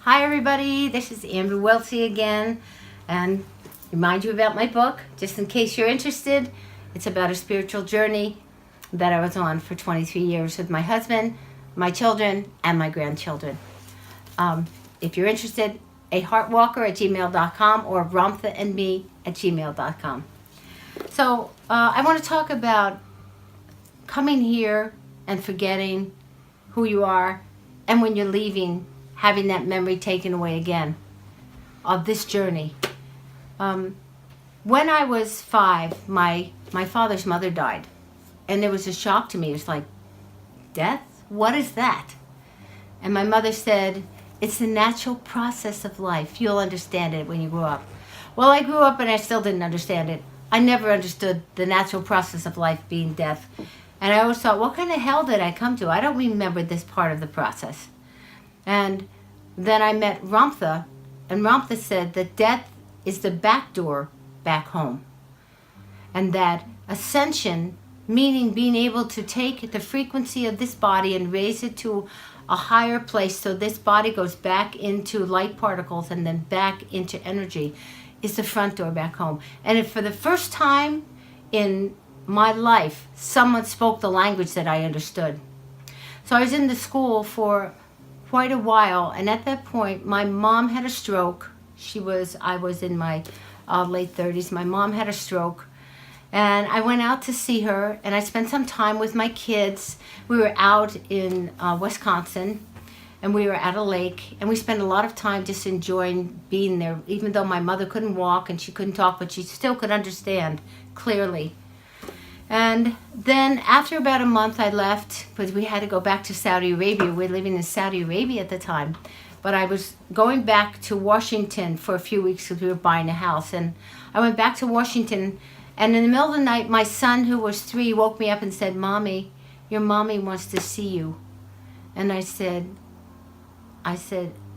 Hi everybody, this is Amber Welty again, and remind you about my book, just in case you're interested. It's about a spiritual journey that I was on for 23 years with my husband, my children, and my grandchildren. If you're interested, aheartwalker@gmail.com or ramthaandme@gmail.com. So I want to talk about coming here and forgetting who you are, and when you're leaving, having that memory taken away again of this journey. When I was 5, my father's mother died, and it was a shock to me. It was like, death? What is that? And my mother said, it's the natural process of life. You'll understand it when you grow up. Well, I grew up and I still didn't understand it. I never understood the natural process of life being death. And I always thought, what kind of hell did I come to? I don't remember this part of the process. And then I met Ramtha, and Ramtha said that death is the back door back home. And that ascension, meaning being able to take the frequency of this body and raise it to a higher place so this body goes back into light particles and then back into energy, is the front door back home. And if for the first time in my life, someone spoke the language that I understood. So I was in the school for quite a while, and at that point my mom had a stroke. I was in my late 30s. My mom had a stroke, and I went out to see her, and I spent some time with my kids. We were out in Wisconsin, and we were at a lake, and we spent a lot of time just enjoying being there, even though my mother couldn't walk and she couldn't talk, but she still could understand clearly. And then after about a month I left, because we had to go back to Saudi Arabia. We were living in Saudi Arabia at the time. But I was going back to Washington for a few weeks because we were buying a house. And I went back to Washington, and in the middle of the night, my son, who was 3, woke me up and said, "Mommy, your mommy wants to see you." And I said,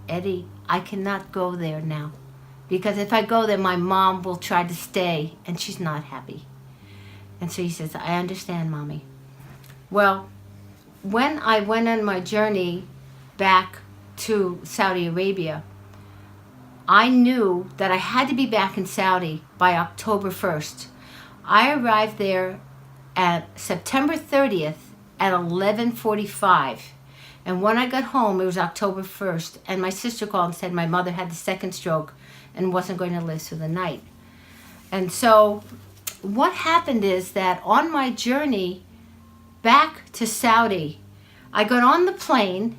"Eddie, I cannot go there now. Because if I go there, my mom will try to stay, and she's not happy." And so he says, "I understand, Mommy." Well, when I went on my journey back to Saudi Arabia, I knew that I had to be back in Saudi by October 1st. I arrived there at September 30th at 11:45. And when I got home, it was October 1st. And my sister called and said my mother had the second stroke and wasn't going to live through the night. And so what happened is that on my journey back to Saudi, I got on the plane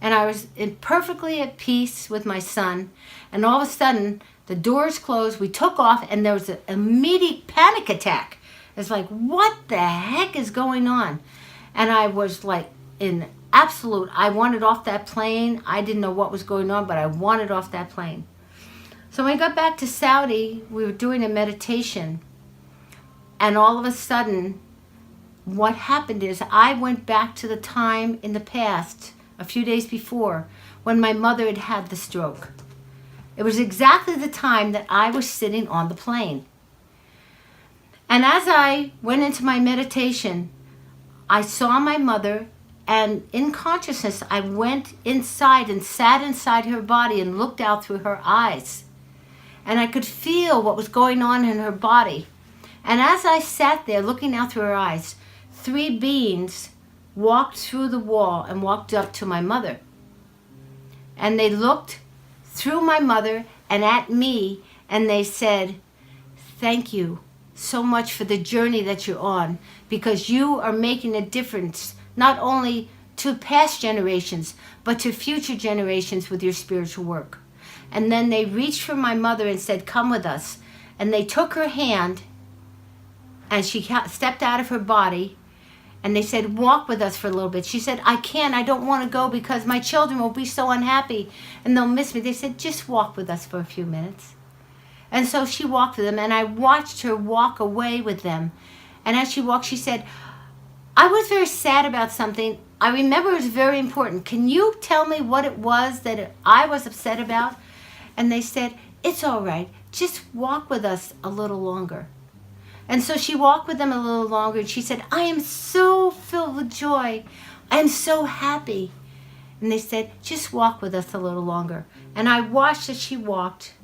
and I was perfectly at peace with my son, and all of a sudden the doors closed, we took off, and there was an immediate panic attack. It's like, what the heck is going on? And I was like in absolute, I wanted off that plane. I didn't know what was going on, but I wanted off that plane. So when I got back to Saudi, we were doing a meditation. And all of a sudden, what happened is I went back to the time in the past, a few days before, when my mother had had the stroke. It was exactly the time that I was sitting on the plane. And as I went into my meditation, I saw my mother, and in consciousness, I went inside and sat inside her body and looked out through her eyes. And I could feel what was going on in her body. And as I sat there looking out through her eyes, 3 beings walked through the wall and walked up to my mother. And they looked through my mother and at me, and they said, "Thank you so much for the journey that you're on, because you are making a difference not only to past generations, but to future generations with your spiritual work." And then they reached for my mother and said, "Come with us." And they took her hand, and she stepped out of her body, and they said, "Walk with us for a little bit." She said, "I can't, I don't want to go because my children will be so unhappy and they'll miss me." They said, "Just walk with us for a few minutes." And so she walked with them, and I watched her walk away with them. And as she walked, she said, "I was very sad about something. I remember it was very important. Can you tell me what it was that I was upset about?" And they said, "It's all right. Just walk with us a little longer." And so she walked with them a little longer, and she said, "I am so filled with joy. I am so happy." And they said, just walk with us a little longer. And I watched as she walked.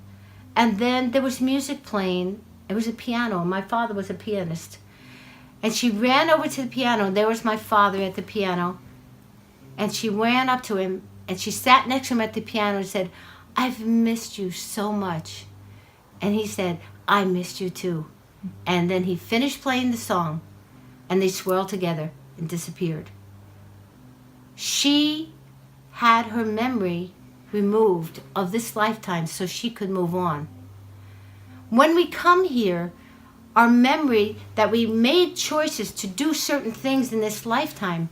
And then there was music playing. It was a piano. My father was a pianist. And she ran over to the piano. There was my father at the piano. And she ran up to him. And she sat next to him at the piano and said, I've missed you so much. And he said, I missed you too. And then he finished playing the song. And they swirled together and disappeared. She had her memory removed of this lifetime so she could move on. When we come here, our memory that we made choices to do certain things in this lifetime,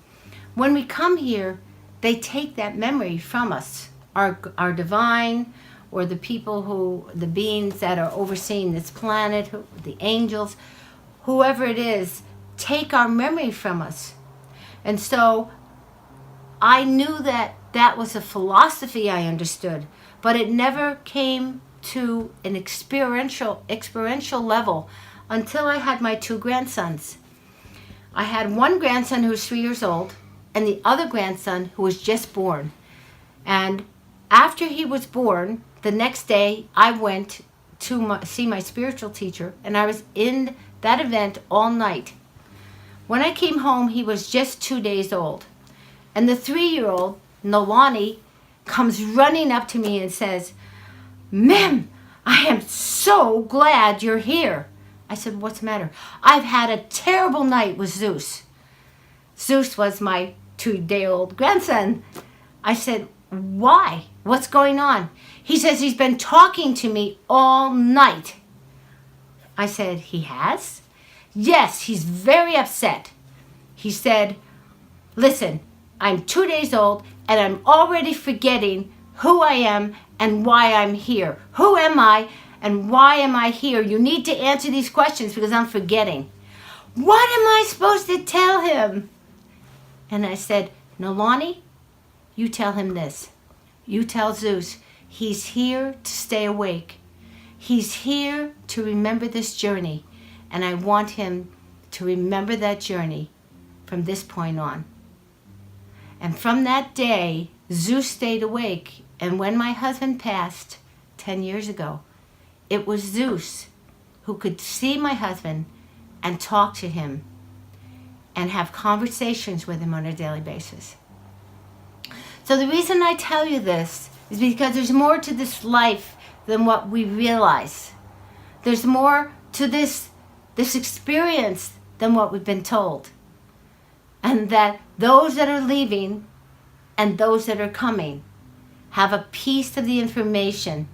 when we come here, they take that memory from us. Our divine, or the people who, the beings that are overseeing this planet, the angels, whoever it is, take our memory from us. And so I knew that that was a philosophy I understood, but it never came to an experiential level until I had my 2 grandsons. I had one grandson who was 3 years old and the other grandson who was just born. And after he was born, the next day I went to see my spiritual teacher, and I was in that event all night. When I came home, he was just 2 days old. And the 3-year-old, Nolani, comes running up to me and says, Mem, I am so glad you're here. I said, what's the matter? I've had a terrible night with Zeus. Zeus was my 2-day-old grandson. I said, why? What's going on? He says he's been talking to me all night. I said, he has? Yes, he's very upset. He said, listen, I'm 2 days old and I'm already forgetting who I am and why I'm here. Who am I and why am I here? You need to answer these questions because I'm forgetting. What am I supposed to tell him? And I said, Nolani, you tell him this. You tell Zeus, he's here to stay awake. He's here to remember this journey. And I want him to remember that journey from this point on. And from that day, Zeus stayed awake. And when my husband passed 10 years ago, it was Zeus who could see my husband and talk to him and have conversations with him on a daily basis. So the reason I tell you this is because there's more to this life than what we realize. There's more to this experience than what we've been told. And that those that are leaving and those that are coming have a piece of the information.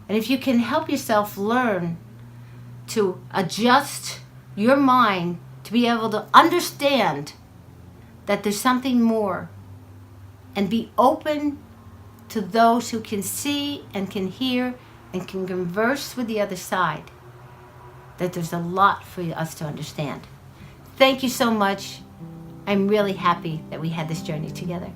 And if you can help yourself learn to adjust your mind to be able to understand that there's something more, and be open to those who can see and can hear and can converse with the other side, that there's a lot for us to understand. Thank you so much. I'm really happy that we had this journey together.